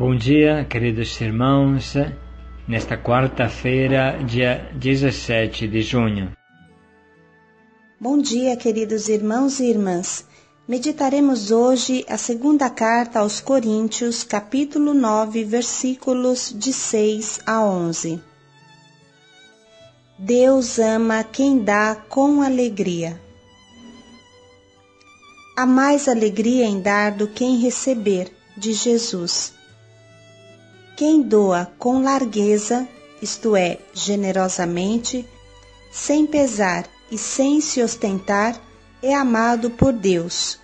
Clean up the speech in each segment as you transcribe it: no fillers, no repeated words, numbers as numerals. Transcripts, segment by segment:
Bom dia, queridos irmãos, nesta quarta-feira, dia 17 de junho. Bom dia, queridos irmãos e irmãs. Meditaremos hoje a segunda carta aos Coríntios, capítulo 9, versículos de 6 a 11. Deus ama quem dá com alegria. Há mais alegria em dar do que em receber, de Jesus. Quem doa com largueza, isto é, generosamente, sem pesar e sem se ostentar, é amado por Deus,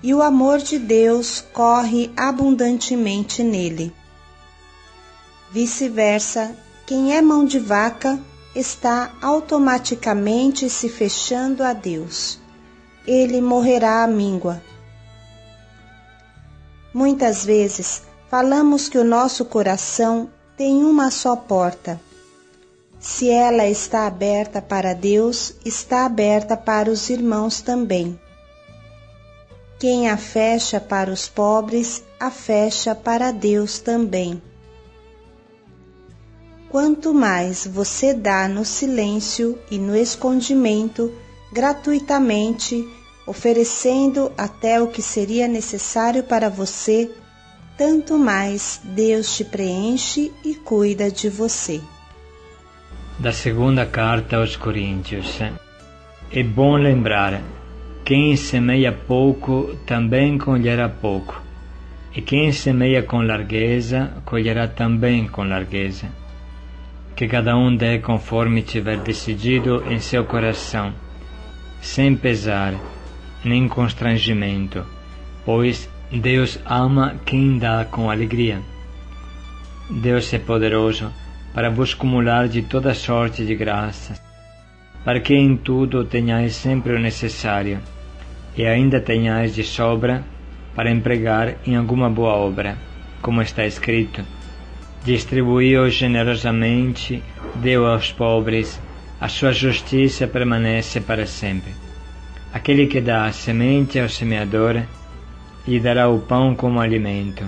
e o amor de Deus corre abundantemente nele. Vice-versa, quem é mão de vaca está automaticamente se fechando a Deus. Ele morrerá à míngua. Muitas vezes, falamos que o nosso coração tem uma só porta. Se ela está aberta para Deus, está aberta para os irmãos também. Quem a fecha para os pobres, a fecha para Deus também. Quanto mais você dá no silêncio e no escondimento, gratuitamente, oferecendo até o que seria necessário para você, tanto mais Deus te preenche e cuida de você. Da segunda carta aos Coríntios. É bom lembrar: quem semeia pouco também colherá pouco, e quem semeia com largueza colherá também com largueza. Que cada um dê conforme tiver decidido em seu coração, sem pesar nem constrangimento, pois Deus ama quem dá com alegria. Deus é poderoso para vos acumular de toda sorte de graças, para que em tudo tenhais sempre o necessário, e ainda tenhais de sobra para empregar em alguma boa obra, como está escrito: distribuiu generosamente, deu aos pobres, a sua justiça permanece para sempre. Aquele que dá a semente ao semeador, lhe dará o pão como alimento.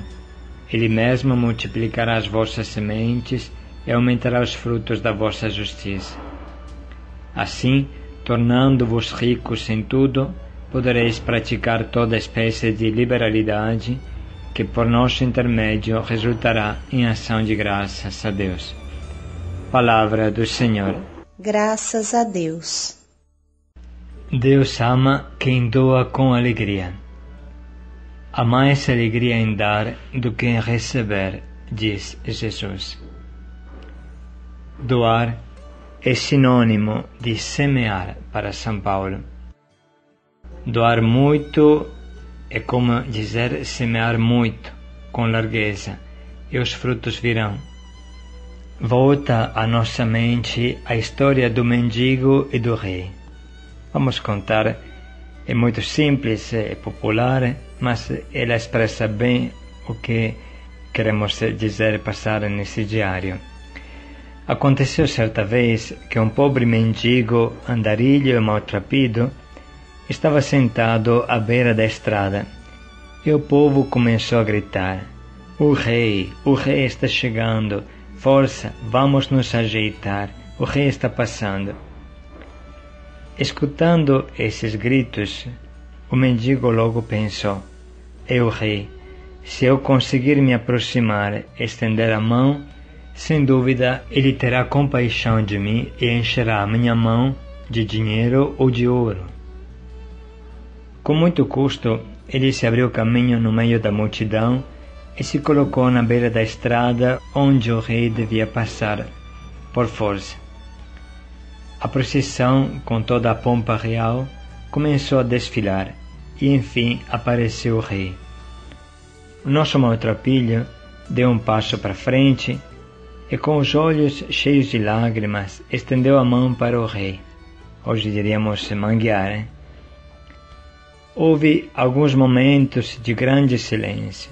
Ele mesmo multiplicará as vossas sementes e aumentará os frutos da vossa justiça. Assim, tornando-vos ricos em tudo, podereis praticar toda espécie de liberalidade, que por nosso intermédio resultará em ação de graças a Deus. Palavra do Senhor. Graças a Deus. Deus ama quem doa com alegria. Há mais alegria em dar do que em receber, diz Jesus. Doar é sinônimo de semear para São Paulo. Doar muito é como dizer semear muito, com largueza, e os frutos virão. Volta à nossa mente a história do mendigo e do rei. Vamos contar. É muito simples, é popular, mas ela expressa bem o que queremos dizer, passar nesse diário. Aconteceu certa vez que um pobre mendigo, andarilho e maltrapilho, estava sentado à beira da estrada, e o povo começou a gritar: o rei está chegando, força, vamos nos ajeitar, o rei está passando. Escutando esses gritos, o mendigo logo pensou: é o rei. Se eu conseguir me aproximar e estender a mão, sem dúvida ele terá compaixão de mim e encherá a minha mão de dinheiro ou de ouro. Com muito custo, ele se abriu caminho no meio da multidão e se colocou na beira da estrada onde o rei devia passar, por força. A procissão, com toda a pompa real, começou a desfilar, e enfim apareceu o rei. O nosso maltrapilho deu um passo para frente e, com os olhos cheios de lágrimas, estendeu a mão para o rei. Hoje diríamos manguear, hein? Houve alguns momentos de grande silêncio.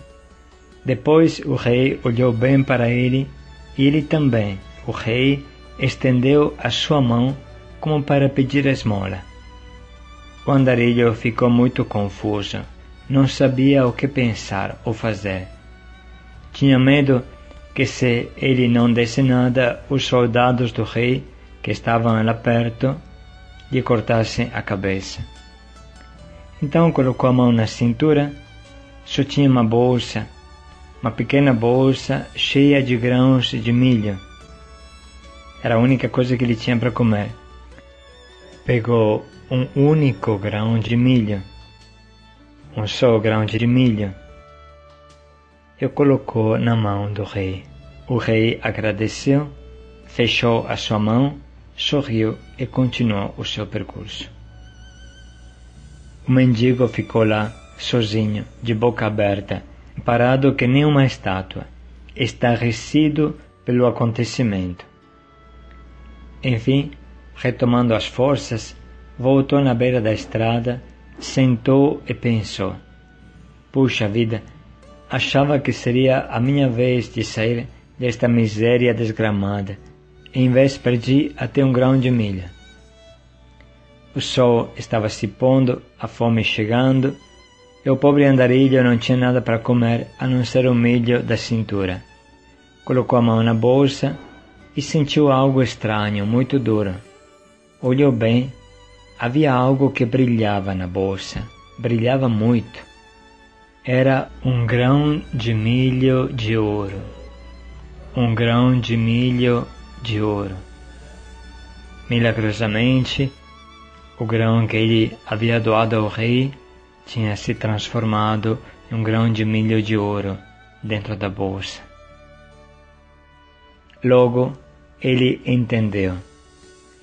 Depois o rei olhou bem para ele, e ele também, o rei, estendeu a sua mão como para pedir esmola. O andarilho ficou muito confuso, não sabia o que pensar ou fazer. Tinha medo que, se ele não desse nada, os soldados do rei, que estavam lá perto, lhe cortassem a cabeça. Então colocou a mão na cintura. Só tinha uma bolsa, uma pequena bolsa cheia de grãos de milho. Era a única coisa que ele tinha para comer. Pegou um único grão de milho, um só grão de milho, e o colocou na mão do rei. O rei agradeceu, fechou a sua mão, sorriu e continuou o seu percurso. O mendigo ficou lá, sozinho, de boca aberta, parado que nem uma estátua, estarrecido pelo acontecimento. Enfim, retomando as forças, voltou na beira da estrada, sentou e pensou: puxa vida, achava que seria a minha vez de sair desta miséria desgramada, e em vez perdi até um grão de milho. O sol estava se pondo, a fome chegando, e o pobre andarilho não tinha nada para comer a não ser o milho da cintura. Colocou a mão na bolsa e sentiu algo estranho, muito duro. Olhou bem, havia algo que brilhava na bolsa, brilhava muito. Era um grão de milho de ouro. Um grão de milho de ouro. Milagrosamente, o grão que ele havia doado ao rei tinha se transformado em um grão de milho de ouro dentro da bolsa. Logo, ele entendeu,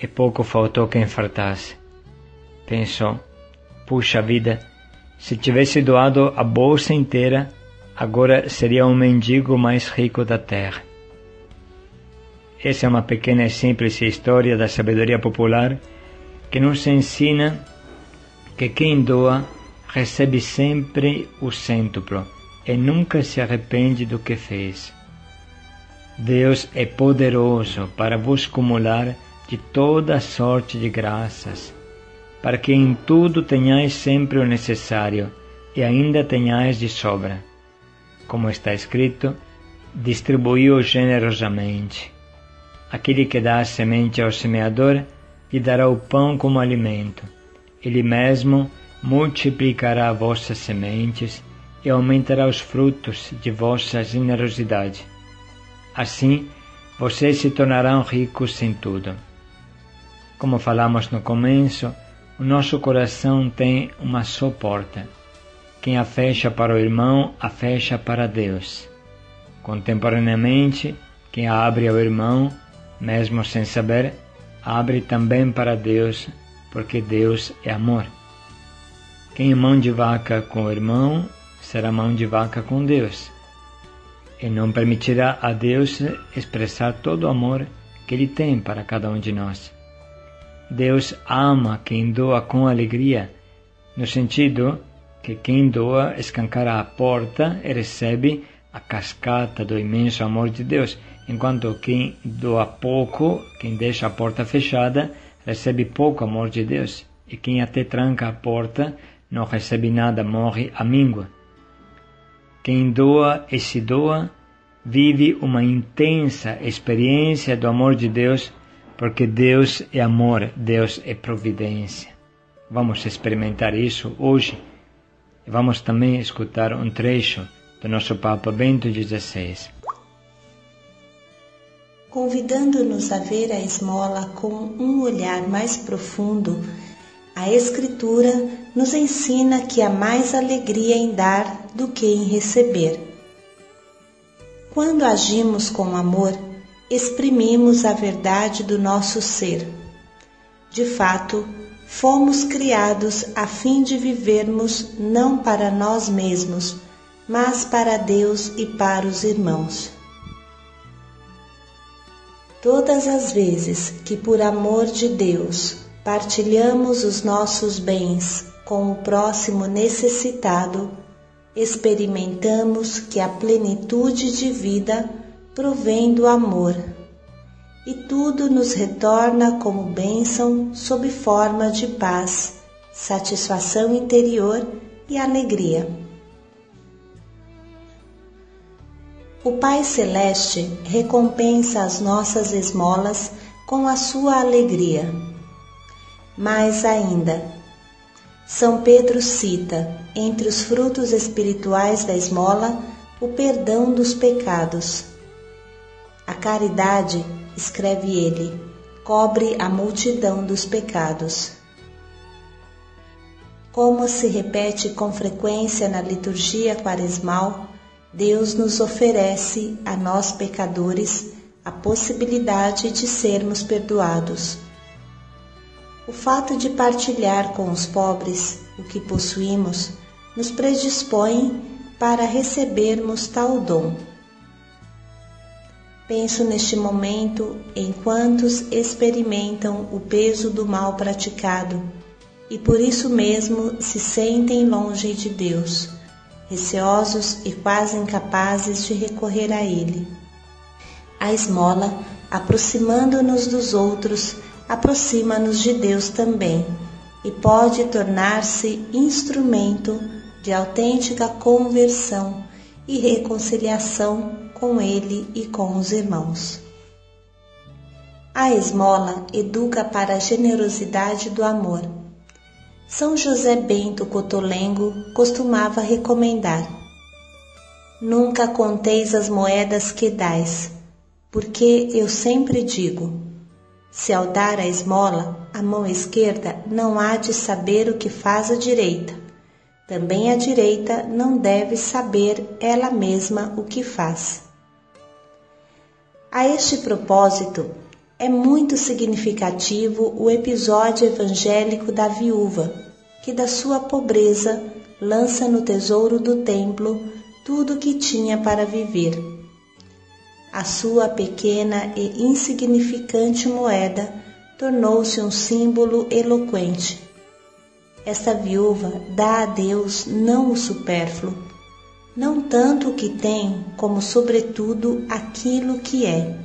e pouco faltou que infartasse. Pensou: puxa vida, se tivesse doado a bolsa inteira, agora seria o mendigo mais rico da terra. Essa é uma pequena e simples história da sabedoria popular que nos ensina que quem doa recebe sempre o cêntuplo e nunca se arrepende do que fez. Deus é poderoso para vos cumular de toda sorte de graças, para que em tudo tenhais sempre o necessário e ainda tenhais de sobra. Como está escrito, distribuiu generosamente. Aquele que dá a semente ao semeador lhe dará o pão como alimento. Ele mesmo multiplicará vossas sementes e aumentará os frutos de vossa generosidade. Assim, vocês se tornarão ricos em tudo. Como falamos no começo, o nosso coração tem uma só porta. Quem a fecha para o irmão, a fecha para Deus. Contemporaneamente, quem a abre ao irmão, mesmo sem saber, abre também para Deus, porque Deus é amor. Quem é mão de vaca com o irmão, será mão de vaca com Deus, e não permitirá a Deus expressar todo o amor que Ele tem para cada um de nós. Deus ama quem doa com alegria, no sentido que quem doa escancara a porta e recebe a cascata do imenso amor de Deus, enquanto quem doa pouco, quem deixa a porta fechada, recebe pouco amor de Deus, e quem até tranca a porta não recebe nada, morre à míngua. Quem doa e se doa vive uma intensa experiência do amor de Deus, porque Deus é amor, Deus é providência. Vamos experimentar isso hoje e vamos também escutar um trecho do nosso Papa Bento XVI. Convidando-nos a ver a esmola com um olhar mais profundo, a Escritura nos ensina que há mais alegria em dar do que em receber. Quando agimos com amor, exprimimos a verdade do nosso ser. De fato, fomos criados a fim de vivermos não para nós mesmos, mas para Deus e para os irmãos. Todas as vezes que, por amor de Deus, partilhamos os nossos bens com o próximo necessitado, experimentamos que a plenitude de vida provém do amor, e tudo nos retorna como bênção sob forma de paz, satisfação interior e alegria. O Pai Celeste recompensa as nossas esmolas com a sua alegria. Mais ainda, São Pedro cita, entre os frutos espirituais da esmola, o perdão dos pecados. A caridade, escreve ele, cobre a multidão dos pecados. Como se repete com frequência na liturgia quaresmal, Deus nos oferece, a nós pecadores, a possibilidade de sermos perdoados. O fato de partilhar com os pobres o que possuímos nos predispõe para recebermos tal dom. Penso neste momento em quantos experimentam o peso do mal praticado e por isso mesmo se sentem longe de Deus, receosos e quase incapazes de recorrer a Ele. A esmola, aproximando-nos dos outros, aproxima-nos de Deus também e pode tornar-se instrumento de autêntica conversão e reconciliação com Ele e com os irmãos. A esmola educa para a generosidade do amor. São José Bento Cotolengo costumava recomendar: nunca conteis as moedas que dais, porque eu sempre digo, se ao dar a esmola, a mão esquerda não há de saber o que faz a direita, também a direita não deve saber ela mesma o que faz. A este propósito, é muito significativo o episódio evangélico da viúva, que da sua pobreza lança no tesouro do templo tudo o que tinha para viver. A sua pequena e insignificante moeda tornou-se um símbolo eloquente. Esta viúva dá a Deus não o supérfluo, não tanto o que tem, como sobretudo aquilo que é.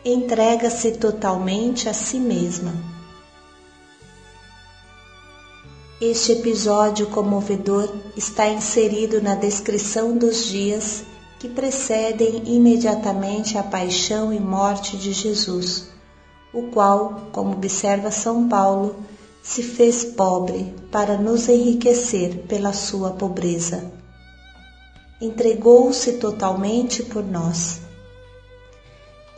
Entrega-se totalmente a si mesma. Este episódio comovedor está inserido na descrição dos dias que precedem imediatamente a paixão e morte de Jesus, o qual, como observa São Paulo, se fez pobre para nos enriquecer pela sua pobreza. Entregou-se totalmente por nós.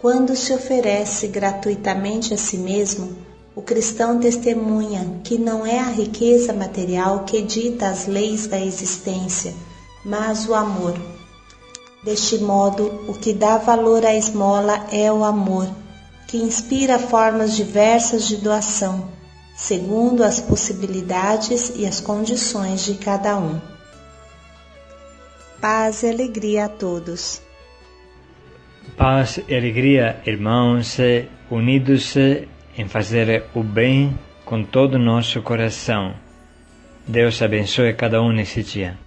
Quando se oferece gratuitamente a si mesmo, o cristão testemunha que não é a riqueza material que dita as leis da existência, mas o amor. Deste modo, o que dá valor à esmola é o amor, que inspira formas diversas de doação, segundo as possibilidades e as condições de cada um. Paz e alegria a todos. Paz e alegria, irmãos, unidos em fazer o bem com todo o nosso coração. Deus abençoe cada um nesse dia.